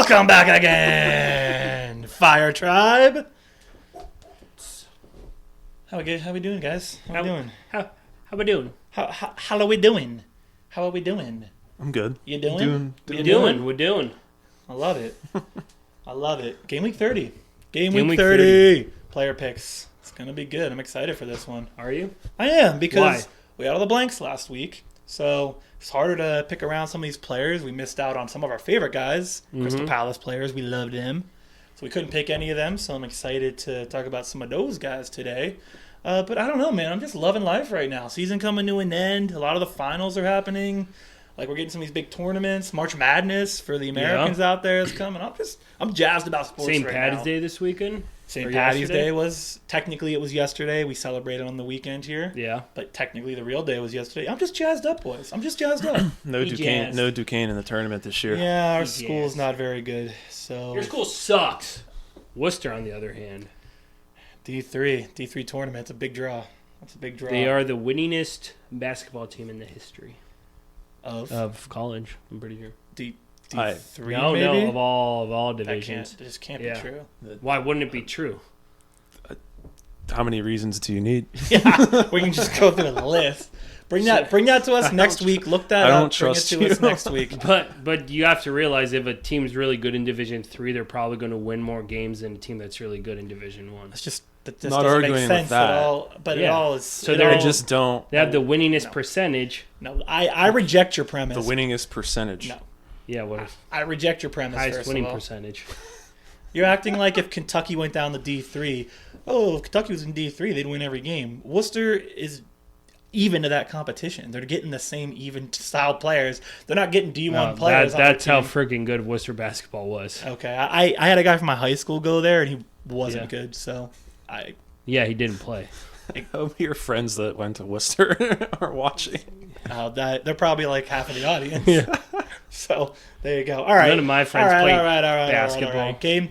Welcome back again, Fire Tribe. How we doing, guys? How we doing? How we doing? How are we doing? How are we doing? I'm good. You doing? We're doing. I love it. I love it. Game week 30. Game Week week 30. Player picks. It's gonna be good. I'm excited for this one. Are you? I am because Why? we got all the blanks last week, so it's harder to pick around some of these players. We missed out on some of our favorite guys, Crystal Palace players. We loved them, so we couldn't pick any of them. So I'm excited to talk about some of those guys today. But I don't know, man. I'm just loving life right now. Season coming to an end. A lot of the finals are happening. Like, we're getting some of these big tournaments. March Madness for the Americans out there is coming. I'm jazzed about sports St. right Patty's now. Day this weekend? St. Or Patty's yesterday? Day was, technically it was yesterday. We celebrated on the weekend here. Yeah. But technically the real day was yesterday. I'm just jazzed up, boys. I'm just jazzed up. No He Duquesne, jazzed. no Duquesne in the tournament this year. Yeah, our He school's jazzed. not very good. So Your school sucks. Worcester, on the other hand, D3 tournament. It's a big draw. That's a big draw. they are the winningest basketball team in the history of of college. I'm pretty sure. D3 No, maybe? of all That divisions. just can't Yeah. be true. Why wouldn't it be true? How many reasons do you need? Yeah, we can just go through the list. Bring that to us next week. Look that I up. don't Bring it trust to you. us next week. But you have to realize if a team's really good in Division 3, they're probably going to win more games than a team that's really good in Division 1. That just Not doesn't arguing make with sense that. at all. But it Yeah. all is. So it they're all- I just don't. They have the winningest No. percentage. No, I reject your premise. The winningest percentage. No. Yeah, what I reject your premise. highest First winning of all. percentage? You're acting like if Kentucky went down to D3, if Kentucky was in D3, they'd win every game. Worcester is even to that competition. They're getting the same even style players. They're not getting D1 players. on That's their how team. freaking good Worcester basketball was. Okay, I had a guy from my high school go there, and he wasn't Yeah. good. So I Yeah, he didn't play. I hope your friends that went to Worcester are watching. that they're probably like half of the audience. Yeah. So there you go. All right. None of my friends all right, played all right, basketball. All right. Game.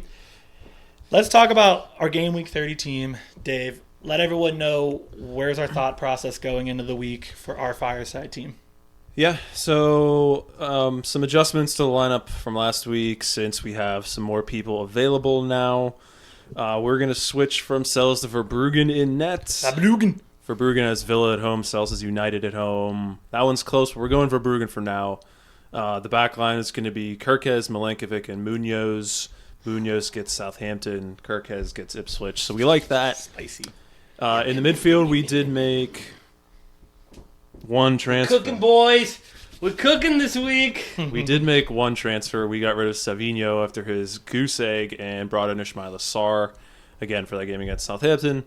Let's talk about our game week 30 team, Dave. Let everyone know where's our thought process going into the week for our Fireside team. Yeah, so some adjustments to the lineup from last week since we have some more people available now. We're going to switch from Sells to Verbruggen in net. Saarbrücken. Verbruggen has Villa at home, Sells has United at home. That one's close, but we're going Verbruggen for now. The back line is going to be Kerkez, Milenkovic, and Munoz. Munoz gets Southampton, Kerkez gets Ipswich. So we like that. Spicy. In the midfield, we did make one transfer. Cooking, boys. We're cooking this week. We did make one transfer. We got rid of Savinho after his goose egg and brought in Ismaila Sarr, again, for that game against Southampton.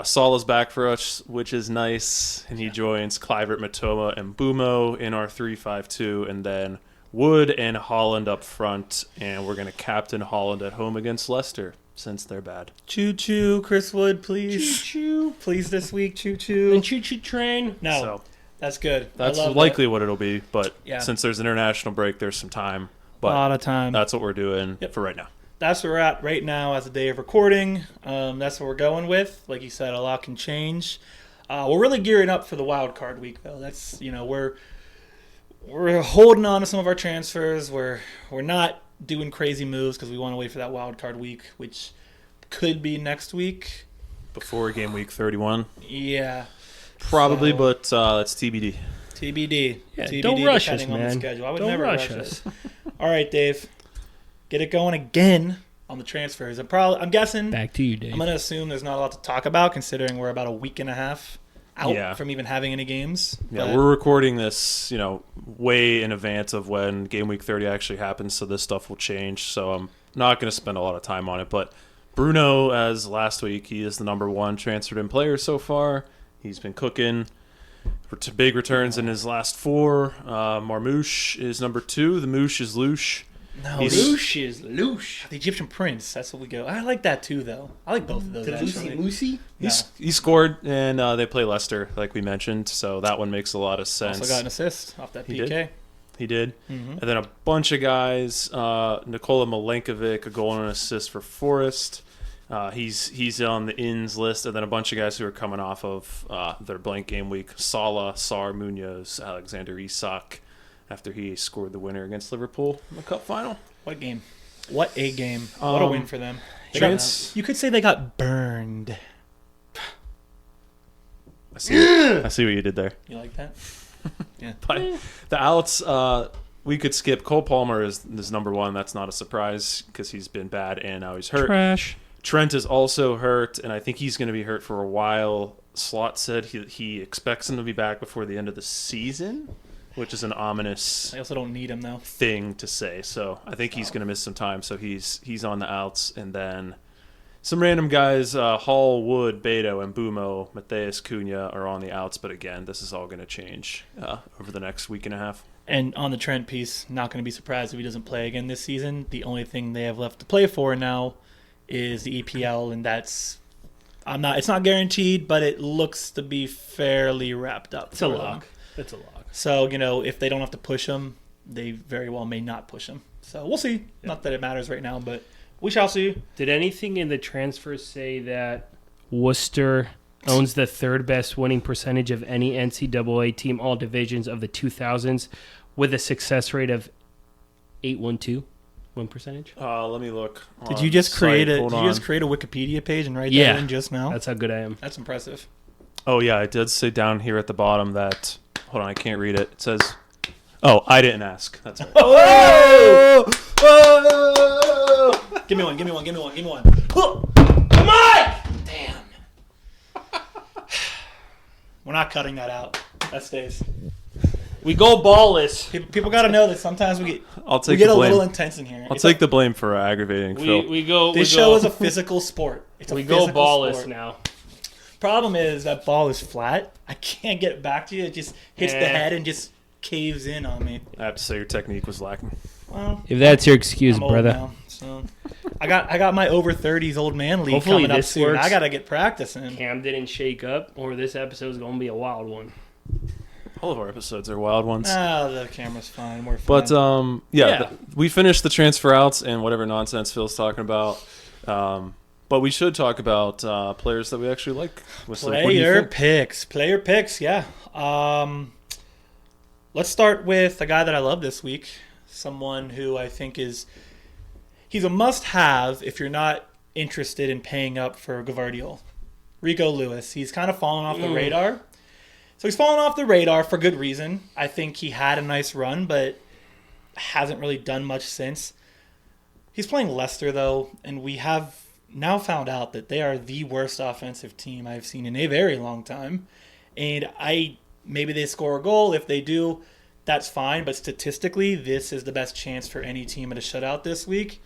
Saul is back for us, which is nice, and he joins Kluivert, Matoma, and Mbuemo in our 3-5-2, and then Wood and Holland up front, and we're going to captain Holland at home against Leicester, since they're bad. Choo-choo, Chris Wood, please. Choo-choo. Please this week, And choo-choo. choo-choo train. No, So that's good. that's I love likely what it'll be, but Yeah. since there's an international break, there's some time. that. A But lot of time. that's what we're doing Yep. for right now. That's where we're at right now as a day of recording. That's what we're going with. Like you said, a lot can change. We're really gearing up for the wild card week, though. That's we're holding on to some of our transfers. We're not doing crazy moves because we want to wait for that wild card week, which could be next week. Before game week 31. Yeah, Probably, So- but that's TBD. TBD. Yeah, TBD, don't rush us, depending on the man. schedule. I would Don't never rush rush us. All right, Dave, get it going again on the transfers. I'm guessing. Back to you, Dave. I'm going to assume there's not a lot to talk about considering we're about a week and a half out Yeah. from even having any games. Yeah, But we're recording this, way in advance of when game week 30 actually happens, so this stuff will change. So I'm not going to spend a lot of time on it. But Bruno, as last week, he is the number one transferred in player so far. He's been cooking. Big returns in his last four. Marmouche is number two. The Moosh is Loosh. no, He's- Loosh is loosh. the Egyptian prince. That's what we go. I like that too, though. I like both of those. Actually. Moosey. He scored, and they play Leicester, like we mentioned, so that one makes a lot of sense. Also got an assist off that He PK. did? He did. Mhm. And then a bunch of guys. Nikola Milenkovic, a goal and an assist for Forest. He's on the ins list. And then a bunch of guys who are coming off of their blank game week. Salah, Sarr, Munoz, Alexander Isak, after he scored the winner against Liverpool in the cup final. What game? What a game. What a win for them. You could say they got burned. I see what you did there. You like that? Yeah. But the outs, we could skip. Cole Palmer is number one. That's not a surprise because he's been bad and now he's hurt. Trash. Trent is also hurt, and I think he's going to be hurt for a while. Slot said he expects him to be back before the end of the season, which is an ominous I also don't need him, though. thing to say. So I think he's going to miss some time. So he's on the outs. And then some random guys, Hall, Wood, Beto, and Mbuemo, Matheus, Cunha are on the outs. But again, this is all going to change over the next week and a half. And on the Trent piece, not going to be surprised if he doesn't play again this season. The only thing they have left to play for now is the EPL, and it's not guaranteed, but it looks to be fairly wrapped up. It's a lock. It's a lock. So, if they don't have to push him, they very well may not push him. So we'll see. Yeah. Not that it matters right now, but we shall see. Did anything in the transfers say that Wooster owns the third best winning percentage of any NCAA team, all divisions of the 2000s, with a success rate of 812? Win percentage? Let me look. Did you just create a Wikipedia page and write that in just now? That's how good I am. That's impressive. Oh yeah, it did say down here at the bottom that. Hold on, I can't read it. It says, "Oh, I didn't ask." That's right. Oh! Give me one. Come on! Damn. We're not cutting that out. That stays. We go ballless. People got to know that sometimes we get a little intense in here. I'll take the blame for aggravating Phil. This show is a physical sport. We go ballless now. Problem is that ball is flat. I can't get it back to you. It just hits the head and just caves in on me. I have to say your technique was lacking. Well, if that's your excuse, I'm brother. Old now, so I got my over 30s old man league coming up soon. I got to get practicing. Cam didn't shake up, or this episode is going to be a wild one. All of our episodes are wild ones. The camera's fine. We're fine. But, we finished the transfer outs and whatever nonsense Phil's talking about. But we should talk about players that we actually like. Player picks, yeah. Let's start with a guy that I love this week. Someone who I think he's a must-have if you're not interested in paying up for Gavardiol. Rico Lewis. He's kind of fallen off the radar. So he's fallen off the radar for good reason. I think he had a nice run, but hasn't really done much since. He's playing Leicester, though, and we have now found out that they are the worst offensive team I've seen in a very long time. And maybe they score a goal. If they do, that's fine. But statistically, this is the best chance for any team at a shutout this week.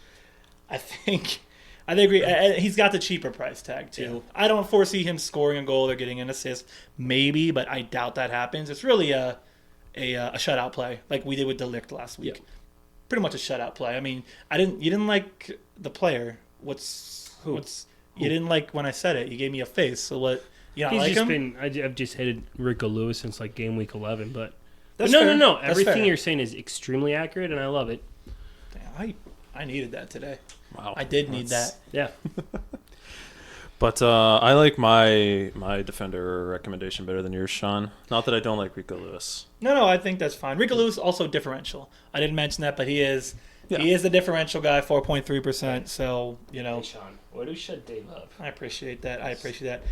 I think he's got the cheaper price tag, too. Yeah. I don't foresee him scoring a goal or getting an assist. Maybe, but I doubt that happens. It's really a shutout play, like we did with De Ligt last week. Yep. Pretty much a shutout play. I mean, you didn't like the player. You didn't like when I said it. You gave me a face. So what? You don't like him? I've just hated Rico Lewis since like game week 11. But no. Everything you're saying is extremely accurate, and I love it. Damn, I needed that today. Wow, I did need that. Yeah. But I like my defender recommendation better than yours, Sean. Not that I don't like Rico Lewis. No, I think that's fine. Rico Lewis also differential. I didn't mention that, but he is the differential guy, 4.3%. So Hey, Sean, what do shut Dave up? I appreciate that.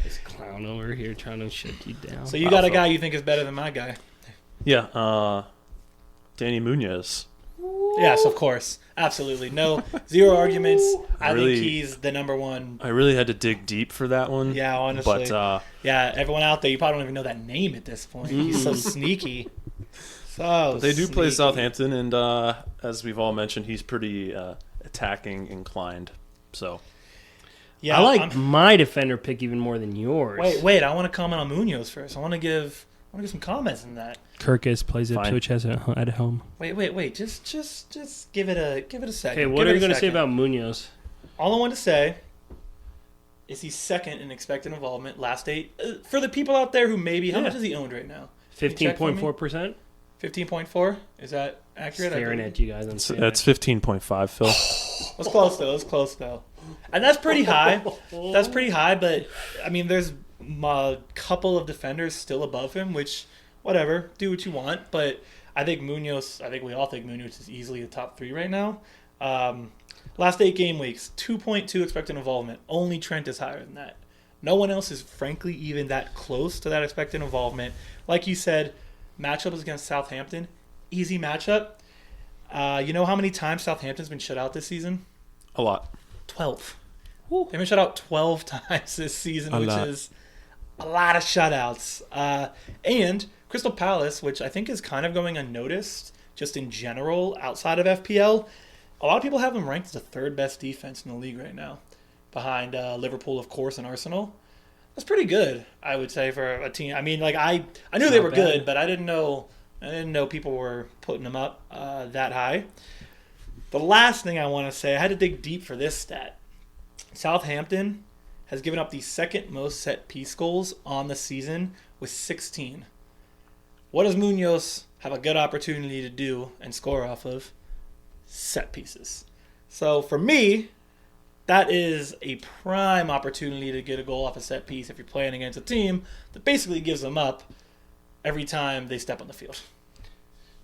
This clown over here trying to shut you down. So you got a guy you think is better than my guy? Yeah, Danny Munoz. Yes, of course. Absolutely. No, zero arguments. I think he's the number one. I really had to dig deep for that one. Yeah, honestly. But, everyone out there, you probably don't even know that name at this point. He's so sneaky. They do play Southampton, and as we've all mentioned, he's pretty attacking inclined. So, yeah, I like my defender pick even more than yours. Wait. I want to comment on Munoz first. I want to give some comments on that. Kerkez plays at Twitch at home. Wait. Just give it a second. Okay, what are you going to say about Munoz? All I want to say is he's second in expected involvement last 8. For the people out there who how much is he owned right now? 15.4%. 15.4? Is that accurate? Staring at you guys. That's 15.5, Phil. It was close though. And that's pretty high. But I mean, there's a couple of defenders still above him, which, whatever, do what you want. But I think we all think Munoz is easily the top 3 right now. Last 8 game weeks, 2.2 expected involvement. Only Trent is higher than that. No one else is frankly even that close to that expected involvement. Like you said, matchup is against Southampton. Easy matchup. You know how many times Southampton's been shut out this season? A lot. 12. They've been shut out 12 times this season, which is a lot of shutouts. And Crystal Palace, which I think is kind of going unnoticed just in general outside of FPL, a lot of people have them ranked as the third best defense in the league right now, behind Liverpool, of course, and Arsenal. That's pretty good, I would say, for a team. I mean, like I knew they were good, but I didn't know people were putting them up that high. The last thing I want to say, I had to dig deep for this stat. Southampton has given up the second most set piece goals on the season with 16. What does Munoz have a good opportunity to do and score off of? Set pieces. So for me, that is a prime opportunity to get a goal off a set piece if you're playing against a team that basically gives them up every time they step on the field.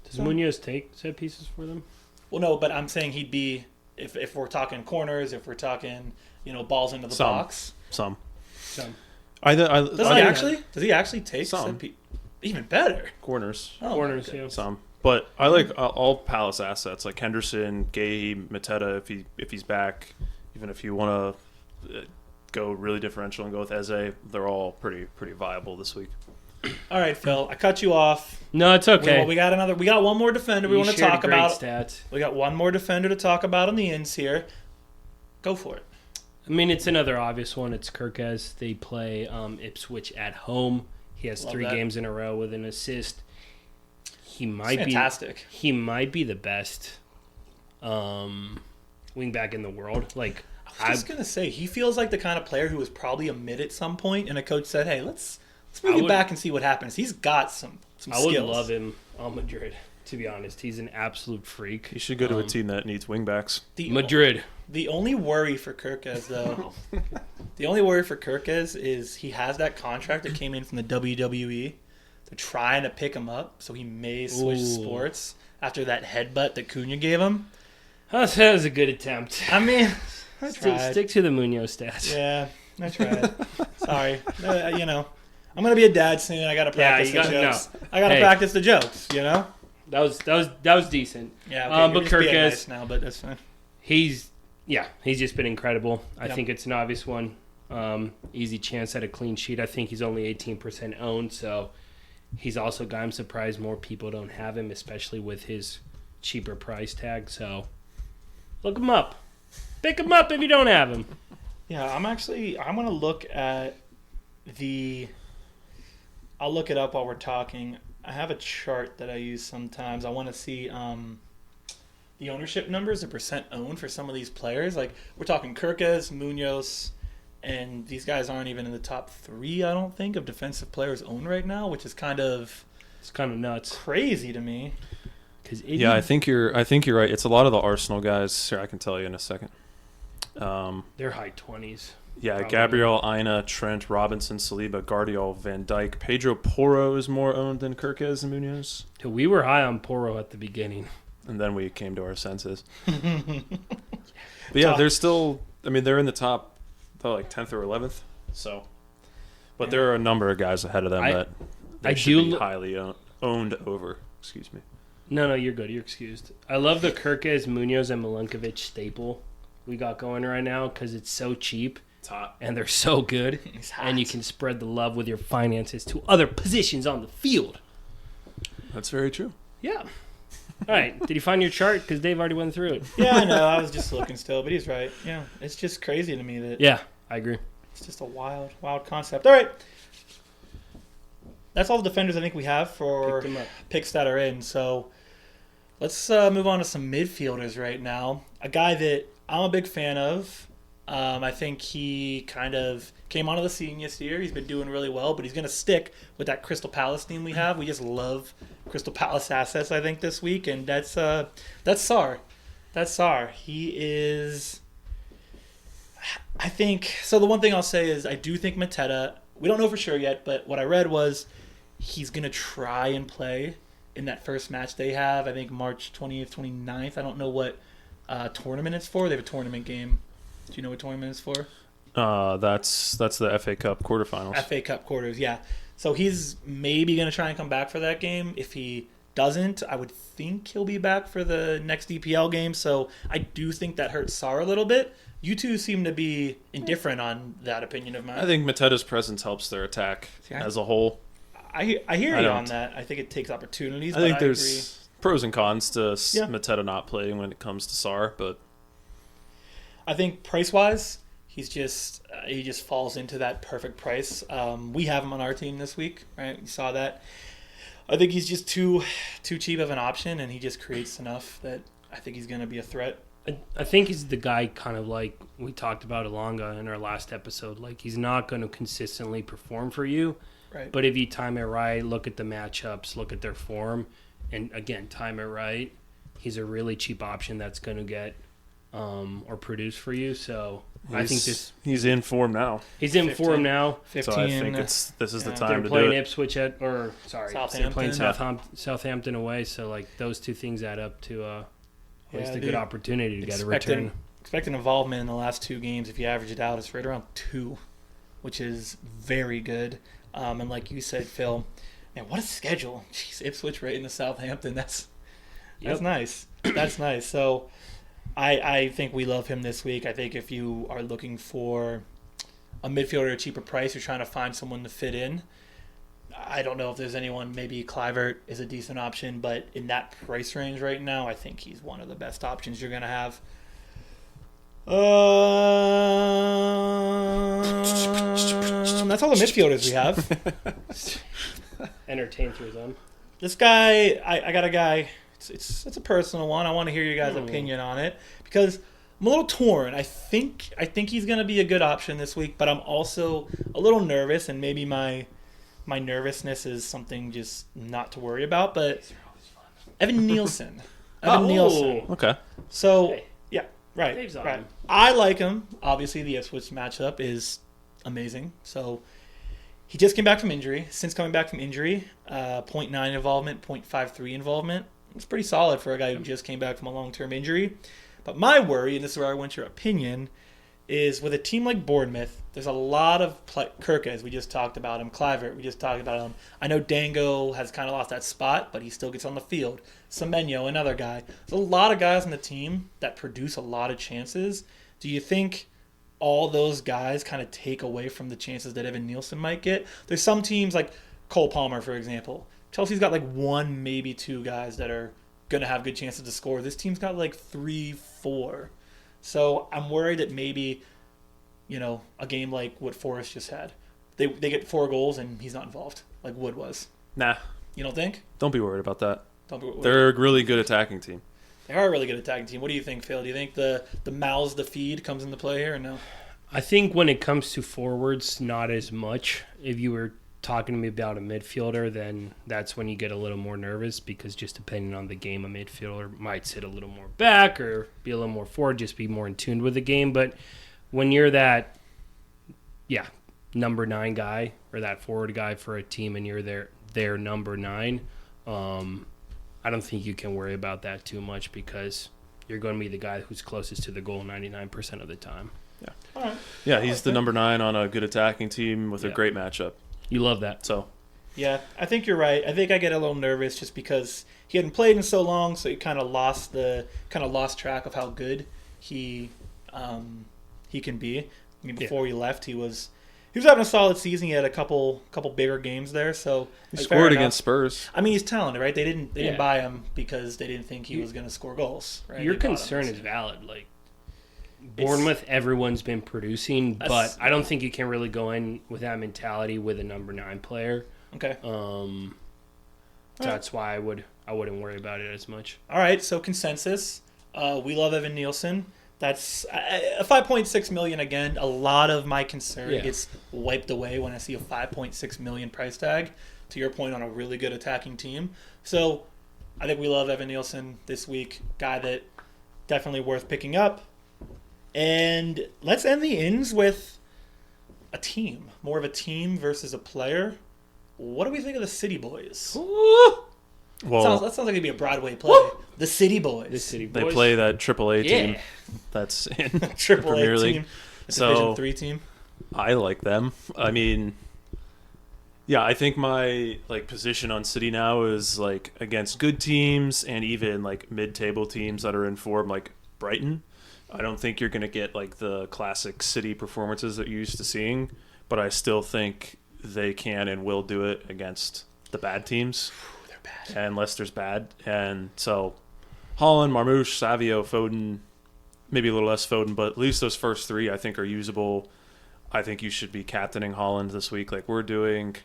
Does Munoz take set pieces for them? Well, no, but I'm saying he'd be, if we're talking corners, if we're talking, balls into the box. Some. Does he actually take some? Set even better. Corners. Oh, Corners, yeah. Some. But I like all Palace assets, like Henderson, Gay, Mateta, if he's back. Even if you want to go really differential and go with Eze, they're all pretty viable this week. All right, Phil, I cut you off. No, it's okay. We got one more defender we want to talk about. Stats. We got one more defender to talk about on the ends here. Go for it. I mean, it's another obvious one. It's Kerkez. They play Ipswich at home. He has 3 games in a row with an assist. He might be fantastic. He might be the best wingback in the world. Like, I was gonna say, he feels like the kind of player who was probably a mid at some point, and a coach said, "Hey, let's bring him back and see what happens." He's got some skills. I would love him on Madrid. To be honest, he's an absolute freak. He should go to a team that needs wingbacks. Madrid. The only worry for Kerkez, though, is he has that contract that came in from the WWE. They're trying to pick him up, so he may switch sports after that headbutt that Cunha gave him. That was a good attempt. I mean, I tried. Stick to the Munoz stats. Yeah, I tried. Sorry. I'm going to be a dad soon. I got to practice the jokes. No. I got to practice the jokes, That was decent. Yeah, okay, but Kerkez nice now, but that's fine. He's just been incredible. I think it's an obvious one. Easy chance at a clean sheet. I think he's only 18% owned, so he's also a guy I'm surprised more people don't have him, especially with his cheaper price tag. So look him up. Pick him up if you don't have him. Yeah, I'm going to look at I'll look it up while we're talking. I have a chart that I use sometimes. I want to see the ownership numbers, the percent owned for some of these players. Like, we're talking Kerkez, Munoz, and these guys aren't even in the top 3, I don't think, of defensive players owned right now, which is kind of nuts, crazy to me. Yeah, I think you're right. It's a lot of the Arsenal guys. Here, I can tell you in a second. They're high 20s. Yeah, probably. Gabriel, Aina, Trent, Robinson, Saliba, Guardiola, Van Dijk. Pedro Porro is more owned than Kerkez and Munoz. We were high on Porro at the beginning. And then we came to our senses. But yeah, they're still, they're in the top, like 10th or 11th. So, but there are a number of guys ahead of them that they should be highly owned over. Excuse me. No, you're good. You're excused. I love the Kerkez, Munoz, and Milinkovic staple we got going right now because it's so cheap. It's hot. And they're so good. And you can spread the love with your finances to other positions on the field. That's very true. Yeah. All right. Did you find your chart? Because Dave already went through it. Yeah, I know. I was just looking still, but he's right. Yeah, it's just crazy to me that. Yeah, I agree. It's just a wild concept. All right. That's all the defenders I think we have for picks that are in. So let's move on to some midfielders right now. A guy that I'm a big fan of. I think he kind of came onto the scene this year. He's been doing really well, but he's going to stick with that Crystal Palace team we have. We just love Crystal Palace assets, I think, this week, and that's Sarr. That's Sarr. He is, I think, so the one thing I'll say is I do think Mateta, we don't know for sure yet, but what I read was he's going to try and play in that first match they have, I think March 20th, 29th. I don't know what tournament it's for. They have a tournament game. Do you know what tournament it's for? That's the FA Cup quarterfinals. FA Cup quarters, yeah. So he's maybe going to try and come back for that game. If he doesn't, I would think he'll be back for the next EPL game. So I do think that hurts Sarr a little bit. You two seem to be indifferent on that opinion of mine. I think Mateta's presence helps their attack as a whole. I hear you on that. I think it takes opportunities. I think there's pros and cons to Mateta not playing when it comes to Sarr, but I think price-wise, he just falls into that perfect price. We have him on our team this week, right? You saw that. I think he's just too cheap of an option, and he just creates enough that I think he's going to be a threat. I think he's the guy kind of like we talked about Elanga in our last episode. Like, he's not going to consistently perform for you. Right. But if you time it right, look at the matchups, look at their form, and again, time it right, he's a really cheap option that's going to get or produce for you. So I think he's in form now. He's in 15, form now. 15, so I think this is the time to do it. They're playing Ipswich they're playing Southampton. Southampton away. So like those two things add up to at least a good opportunity to get a return. Expected involvement in the last 2 games, if you average it out, it's right around 2, which is very good. And like you said, Phil, man, what a schedule! Jeez, Ipswich right into Southampton. That's nice. That's nice. So I think we love him this week. I think if you are looking for a midfielder at a cheaper price, you're trying to find someone to fit in. I don't know if there's anyone. Maybe Kluivert is a decent option, but in that price range right now, I think he's one of the best options you're going to have. That's all the midfielders we have. Entertain through them. This guy, I got a guy. It's a personal one. I want to hear your guys' opinion on it because I'm a little torn. I think he's going to be a good option this week, but I'm also a little nervous, and maybe my nervousness is something just not to worry about. But Evanilson. Evanilson. Okay. So yeah, right. I like him. Obviously, the Ipswich matchup is amazing. So he just came back from injury. Since coming back from injury, 0.9 involvement, 0.53 involvement. It's pretty solid for a guy who just came back from a long-term injury. But my worry, and this is where I want your opinion, is with a team like Bournemouth, there's a lot of Kerkez. We just talked about him. Kluivert, we just talked about him. I know Dango has kind of lost that spot, but he still gets on the field. Semenyo, another guy. There's a lot of guys on the team that produce a lot of chances. Do you think all those guys kind of take away from the chances that Evanilson might get? There's some teams like Cole Palmer, for example. Chelsea's got like 1, maybe 2 guys that are going to have good chances to score. This team's got like 3, 4. So I'm worried that maybe, a game like what Forest just had. They get 4 goals and he's not involved like Wood was. Nah. You don't think? Don't be worried about that. They're a really good attacking team. They are a really good attacking team. What do you think, Phil? Do you think the mouths to feed comes into play here or no? I think when it comes to forwards, not as much. If you were talking to me about a midfielder, then that's when you get a little more nervous because just depending on the game, a midfielder might sit a little more back or be a little more forward, just be more in tune with the game. But when you're that, number 9 guy or that forward guy for a team and you're their number 9, I don't think you can worry about that too much because you're going to be the guy who's closest to the goal 99% of the time. Yeah. All right. Yeah, he's the number 9 on a good attacking team with a great matchup. You love that. So, yeah, I think you're right. I think I get a little nervous just because he hadn't played in so long, so he kind of lost track of how good he can be. I mean, before he left, he was having a solid season. He had a couple bigger games there, so he scored against Spurs. I mean, he's talented, right? They didn't buy him because they didn't think he was going to score goals. Right? Your concern is valid. Like Bournemouth, everyone's been producing, but I don't think you can really go in with that mentality with a number 9 player. Okay. That's why I wouldn't worry about it as much. All right. So consensus, we love Evanilson. That's a 5.6 million again. A lot of my concern gets wiped away when I see a 5.6 million price tag. To your point, on a really good attacking team. So I think we love Evanilson this week. Guy that definitely worth picking up. And let's end the ins with a team. More of a team versus a player. What do we think of the City Boys? Ooh. Well, that sounds like it'd be a Broadway play. The City Boys. The City they Boys. play that AAA team Yeah. that's in the Triple Premier A League. team. So Division 3 team. I like them. I mean, yeah, I think my position on City now is against good teams and even mid-table teams that are in form, like Brighton. I don't think you're going to get the classic City performances that you're used to seeing, but I still think they can and will do it against the bad teams. They're bad. And Leicester's bad. And so Haaland, Marmoush, Savio, Foden, maybe a little less Foden, but at least those first three I think are usable. I think you should be captaining Haaland this week like we're doing.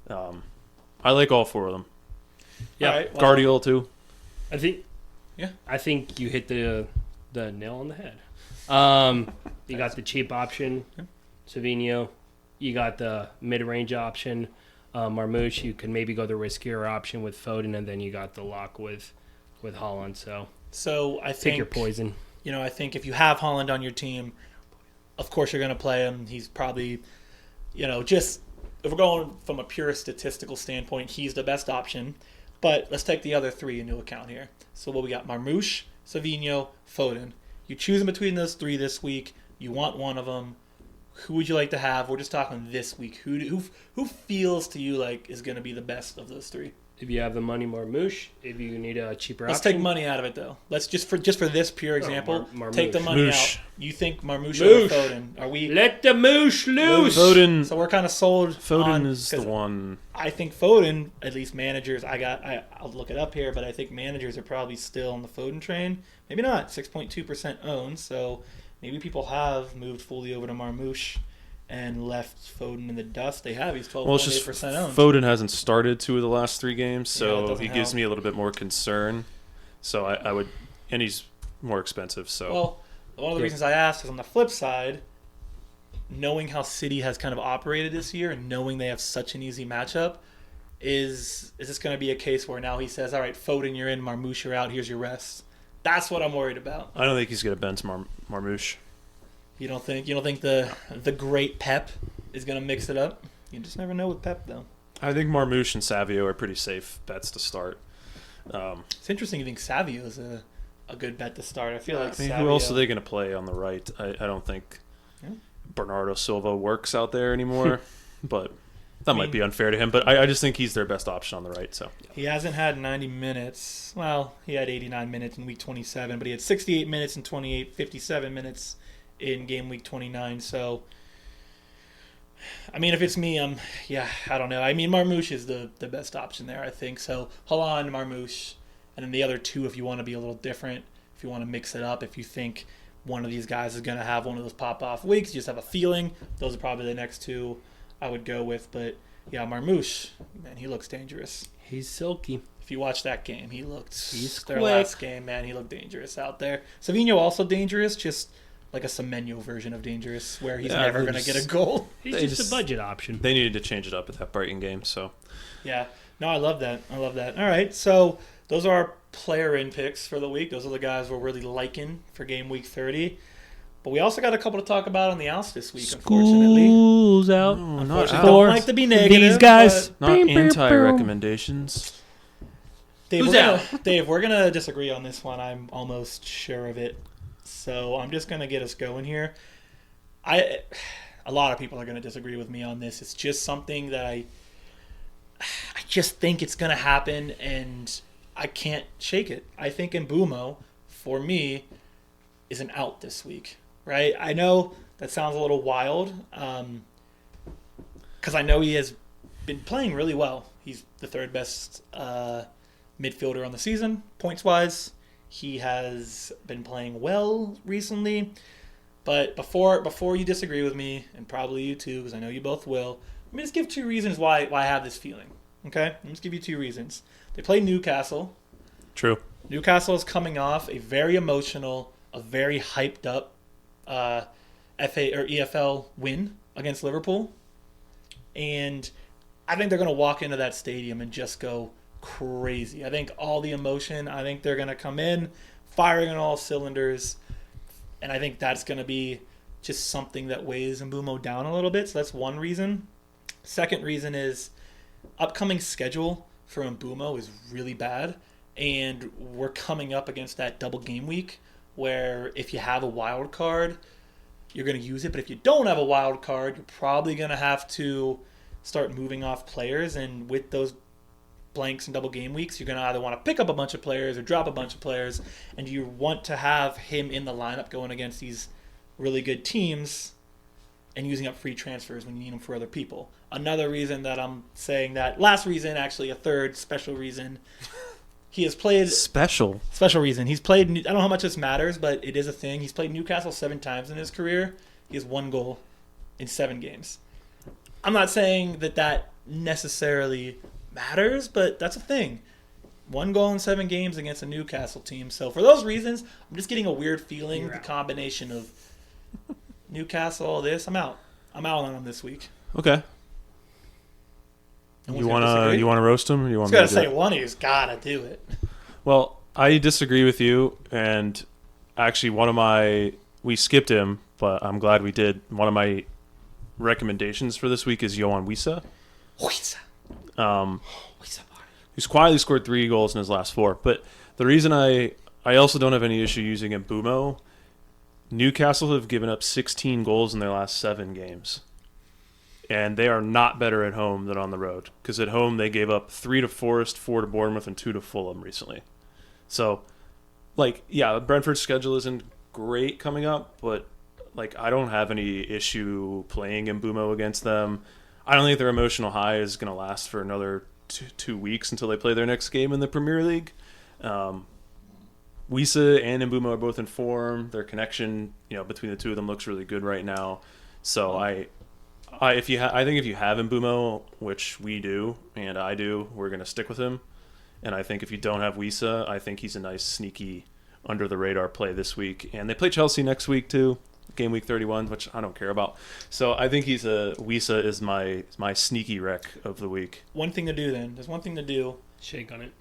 I like all four of them. Yeah, All right, well, Guardiola too. I think. Yeah. I think you hit the nail on the head. You got the cheap option, Savinho. You got the mid-range option, Marmoush. You can maybe go the riskier option with Foden, and then you got the lock with Haaland. So I pick think your poison. I think if you have Haaland on your team, of course you're going to play him. He's probably, just if we're going from a pure statistical standpoint, he's the best option. But let's take the other three into account here. So what we got: Marmoush, Savinho, Foden. You choose between those three this week. You want one of them. Who would you like to have? We're just talking this week. Who feels to you like is going to be the best of those three? If you have the money, Marmoush. If you need a cheaper Let's option. take money out of it, though. Let's just for this pure example, Marmoush. take the money Moosh. out. You think Marmoush or Foden? Are we? Let the moosh loose. Foden. So we're kind of sold. Foden is the one. I think Foden, at least managers. I'll look it up here, but I think managers are probably still on the Foden train. Maybe not. 6.2% owned. So maybe people have moved fully over to Marmoush and left Foden in the dust. They have. He's 12.8% Well, it's just owned. Foden hasn't started 2 of the last 3 games, Yeah, it so doesn't he gives help. me a little bit more concern. So I would, and he's more expensive. So Well, one of the reasons I asked is on the flip side, knowing how City has kind of operated this year and knowing they have such an easy matchup, is this going to be a case where now he says, all right, Foden, you're in, Marmoush, you're out, here's your rest? That's what I'm worried about. I don't think he's going to bench Marmoush. You don't think the great Pep is going to mix it up? You just never know with Pep, though. I think Marmoush and Savio are pretty safe bets to start. It's interesting you think Savio is a good bet to start. I feel like I mean, Savio, who else are they going to play on the right? I don't think Bernardo Silva works out there anymore, but that might be unfair to him. But I just think he's their best option on the right. So he hasn't had 90 minutes. Well, he had 89 minutes in week 27, but he had 68 minutes in 57 minutes in game week 29. So, I mean, if it's me, I don't know. I mean, Marmoush is the best option there, I think. So, Haaland, Marmoush, and then the other two if you want to be a little different, if you want to mix it up, if you think one of these guys is going to have one of those pop-off weeks, you just have a feeling, those are probably the next two I would go with. But, yeah, Marmoush, man, he looks dangerous. He's silky. If you watch that game, he looked. He's their quick. last game, man, he looked dangerous out there. Savinho also dangerous, just like a Semenyo version of dangerous, where he's never going to get a goal. He's They just just- a budget option. they needed to change it up at that Brighton game. So Yeah, no, I love that. All right, so those are our player in picks for the week. Those are the guys we're really liking for game week 30. But we also got a couple to talk about on the outs this week, unfortunately. School's out. not Unfortunately, out. don't like to be negative. These guys. but not Boom, boom, anti-recommendations. Dave, Who's Dave, we're gonna disagree on this one. I'm almost sure of it. So I'm just gonna get us going here. A lot of people are gonna disagree with me on this. It's just something that I just think it's gonna happen, and I can't shake it. I think Mbuemo, for me, is an out this week. Right? I know that sounds a little wild, because I know he has been playing really well. He's the third best midfielder on the season, points-wise. He has been playing well recently. But before you disagree with me, and probably you too, because I know you both will, let me just give 2 reasons why I have this feeling. Okay? Let me just give you 2 reasons. They play Newcastle. True. Newcastle is coming off a very emotional, a very hyped up FA or EFL win against Liverpool. And I think they're going to walk into that stadium and just go crazy. I think all the emotion, I think they're going to come in firing on all cylinders. And I think that's going to be just something that weighs Mbuemo down a little bit. So that's one reason. Second reason is upcoming schedule for Mbuemo is really bad. And we're coming up against that double game week where if you have a wild card, you're going to use it. But if you don't have a wild card, you're probably going to have to start moving off players. And with those blanks and double game weeks, you're going to either want to pick up a bunch of players or drop a bunch of players. And you want to have him in the lineup going against these really good teams and using up free transfers when you need them for other people. Another reason that I'm saying that, last reason, actually a third special reason, he has played... Special reason. He's played... I don't know how much this matters, but it is a thing. He's played Newcastle 7 times in his career. He has 1 goal in 7 games. I'm not saying that necessarily matters, but that's a thing. 1 goal in 7 games against a Newcastle team. So for those reasons, I'm just getting a weird feeling, the combination of Newcastle, all this. I'm out on him this week. Okay. You want to roast him? Or you want I was going to say, one of you's got to do it. Well, I disagree with you, and actually we skipped him, but I'm glad we did. One of my recommendations for this week is Yohan Wissa. He's quietly scored 3 goals in his last 4. But the reason I also don't have any issue using Mbuemo, Newcastle have given up 16 goals in their last 7 games. And they are not better at home than on the road. Because at home, they gave up 3 to Forest, 4 to Bournemouth, and 2 to Fulham recently. So, Brentford's schedule isn't great coming up, but, I don't have any issue playing Mbuemo against them. I don't think their emotional high is going to last for another 2 weeks until they play their next game in the Premier League. Wissa and Mbuemo are both in form. Their connection, between the two of them looks really good right now. So I think if you have Mbuemo, which we do and I do, we're going to stick with him. And I think if you don't have Wissa, I think he's a nice sneaky under the radar play this week. And they play Chelsea next week too, game week 31, which I don't care about. So I think Wissa is my sneaky wreck of the week. One thing to do then. There's one thing to do. Shake on it.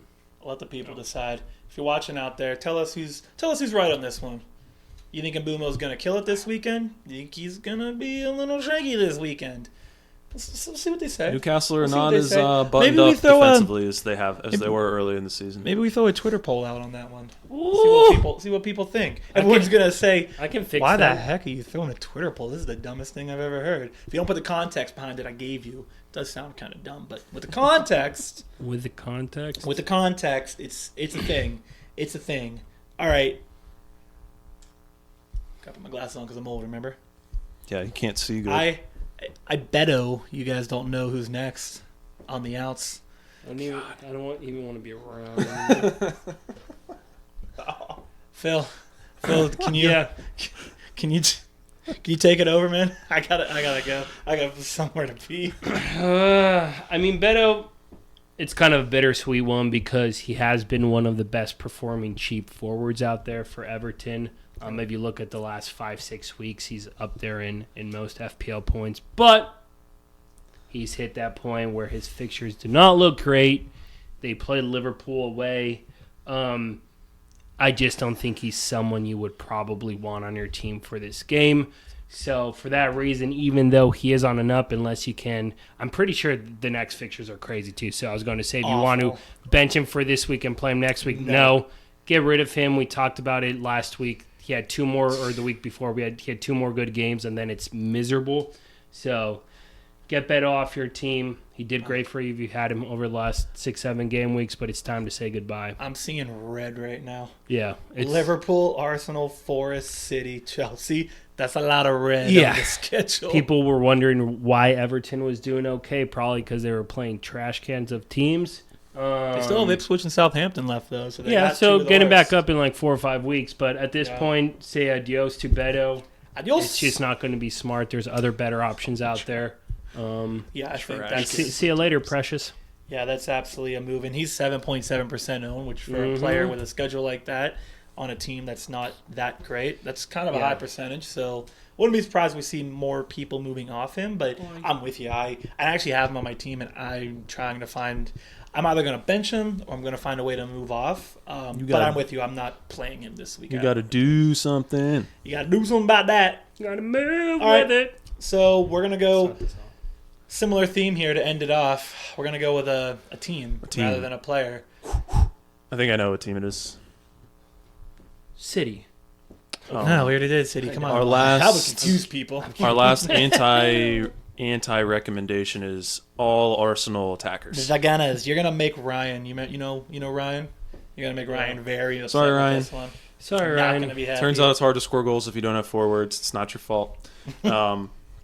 I'll let the people decide. If you're watching out there, tell us who's right on this one. You think Mbuemo's going to kill it this weekend? You think he's going to be a little shaky this weekend? Let's see what they say. Newcastle are not as buttoned up defensively as they were early in the season. Maybe we throw a Twitter poll out on that one. See what people think. Everyone's going to say, I can fix why that. the heck are you throwing a Twitter poll? This is the dumbest thing I've ever heard. If you don't put the context behind it I gave you, it does sound kind of dumb. But with the context... With the context, it's a thing. It's a thing. All right. Got to put my glasses on because I'm old, remember? Yeah, you can't see good. I Beto, you guys don't know who's next on the outs. I don't even want to be around. Phil, can you take it over, man? I gotta go. I got somewhere to be. Beto, it's kind of a bittersweet one because he has been one of the best performing cheap forwards out there for Everton. If you look at the last 5-6 weeks, he's up there in most FPL points. But he's hit that point where his fixtures do not look great. They play Liverpool away. I just don't think he's someone you would probably want on your team for this game. So for that reason, even though he is on an up, unless you can, I'm pretty sure the next fixtures are crazy too. So I was going to say, if you want to bench him for this week and play him next week, no. Get rid of him. We talked about it last week. He had 2 more, or the week before, he had 2 more good games, and then it's miserable. So get Beto off your team. He did great for you if you had him over the last 6-7 game weeks, but it's time to say goodbye. I'm seeing red right now. Yeah. Liverpool, Arsenal, Forest, City, Chelsea. That's a lot of red on the schedule. People were wondering why Everton was doing okay, probably because they were playing trash cans of teams. They still have Ipswich and Southampton left, though. So get him back up in 4 or 5 weeks. But at this point, say adios to Beto. Adios. It's just not going to be smart. There's other better options out there. I think that's... See you later, Precious. Yeah, that's absolutely a move. And he's 7.7% owned, which for a player with a schedule like that on a team that's not that great, that's kind of a high percentage. So wouldn't be surprised we see more people moving off him. But I'm with you. I actually have him on my team, and I'm trying to find... I'm either going to bench him or I'm going to find a way to move off. But I'm with you. I'm not playing him this week. You got to do something. You got to do something about that. You got to move with it. So we're going to go Similar theme here to end it off. We're going to go with a team rather than a player. I think I know what team it is. City. No, we already did City. Come on. Our last- That would confuse people. Our last anti recommendation is all Arsenal attackers. The Zaganas. You're going to make Ryan. You know Ryan? You're going to make Ryan very upset Sorry, with Ryan. this one. Sorry, Not Ryan. going to be happy. Turns out it's hard to score goals if you don't have forwards. It's not your fault. But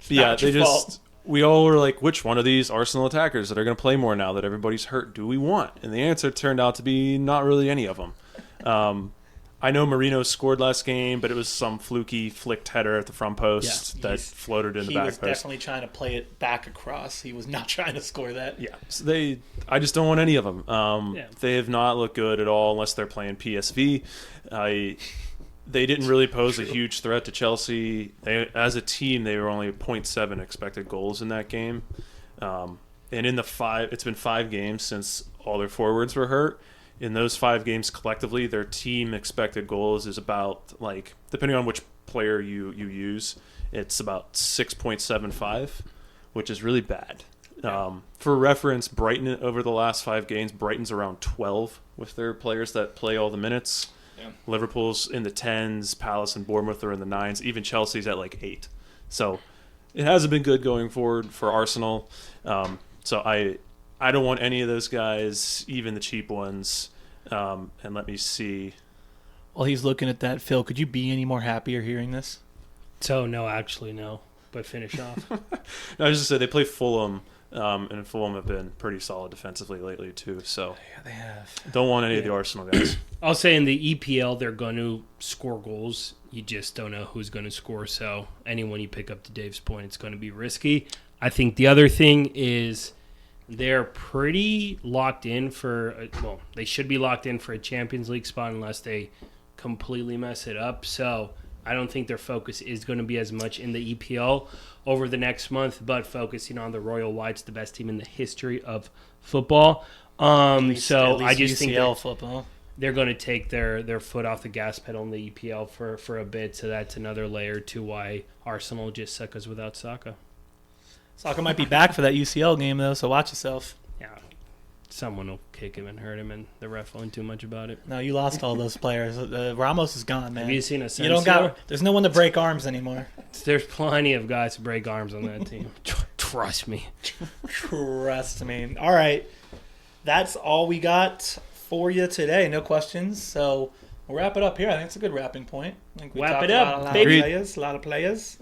yeah, not your they fault. just. We all were like, which one of these Arsenal attackers that are going to play more now that everybody's hurt do we want? And the answer turned out to be not really any of them. I know Marino scored last game, but it was some fluky flicked header at the front post that floated in the back He was post. definitely trying to play it back across. He was not trying to score that. Yeah, so I just don't want any of them. They have not looked good at all unless they're playing PSV. They didn't really pose a huge threat to Chelsea. As a team, they were only 0.7 expected goals in that game. And in it's been 5 games since all their forwards were hurt. In those 5 games collectively, their team expected goals is about, like, depending on which player you use, it's about 6.75, which is really bad. For reference, Brighton over the last 5 games, Brighton's around 12 with their players that play all the minutes. Yeah. Liverpool's in the 10s, Palace and Bournemouth are in the 9s, even Chelsea's at like 8. So it hasn't been good going forward for Arsenal. So I don't want any of those guys, even the cheap ones. And let me see. While he's looking at that, Phil, could you be any more happier hearing this? So, no, actually, no. But finish off. No, I was just say they play Fulham, and Fulham have been pretty solid defensively lately too. So Yeah, they have. don't want any of the Arsenal guys. I'll say in the EPL, they're going to score goals. You just don't know who's going to score. So anyone you pick up, to Dave's point, it's going to be risky. I think the other thing is they're pretty locked in they should be locked in for a Champions League spot unless they completely mess it up. So I don't think their focus is going to be as much in the EPL over the next month, but focusing on the Royal Whites, the best team in the history of football. At least I just think UCL football. they're going to take their foot off the gas pedal in the EPL for a bit. So that's another layer to why Arsenal just suck us without Saka. Saka might be back for that UCL game, though, so watch yourself. Yeah, someone will kick him and hurt him, and the ref won't do much about it. No, you lost all those players. Ramos is gone, man. Have you seen a You don't got. There's no one to break arms anymore. There's plenty of guys to break arms on that team. Trust me. Trust me. All right, that's all we got for you today. No questions, so we'll wrap it up here. I think it's a good wrapping point. I think we Wrap talked it up, about a lot baby. of players.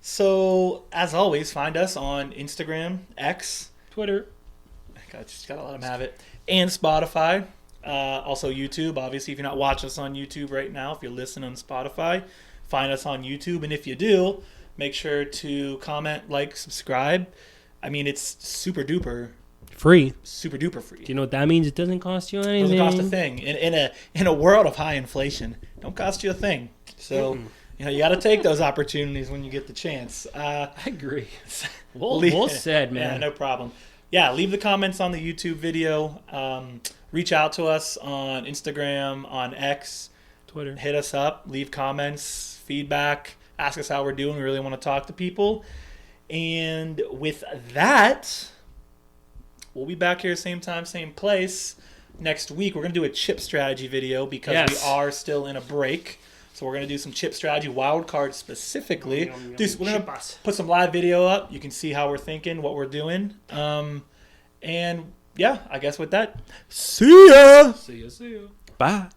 So, as always, find us on Instagram, X, Twitter. just gotta let them have it, and Spotify. Also YouTube. Obviously, if you're not watching us on YouTube right now, if you're listening on Spotify, find us on YouTube. And if you do, make sure to comment, like, subscribe. I mean, it's super duper Free. free. Do you know what that means? It doesn't cost you It anything. doesn't cost a thing. In a world of high inflation, don't cost you a thing. So you got to take those opportunities when you get the chance. I agree. Well said, man. Yeah, no problem. Yeah, leave the comments on the YouTube video. Reach out to us on Instagram, on X, Twitter. hit us up, leave comments, feedback, ask us how we're doing. We really want to talk to people. And with that, we'll be back here same time, same place next week. We're going to do a chip strategy video because we are still in a break. So we're going to do some chip strategy, wild cards specifically. We're going to put some live video up. You can see how we're thinking, what we're doing. And yeah, I guess with that, see ya! See ya. Bye.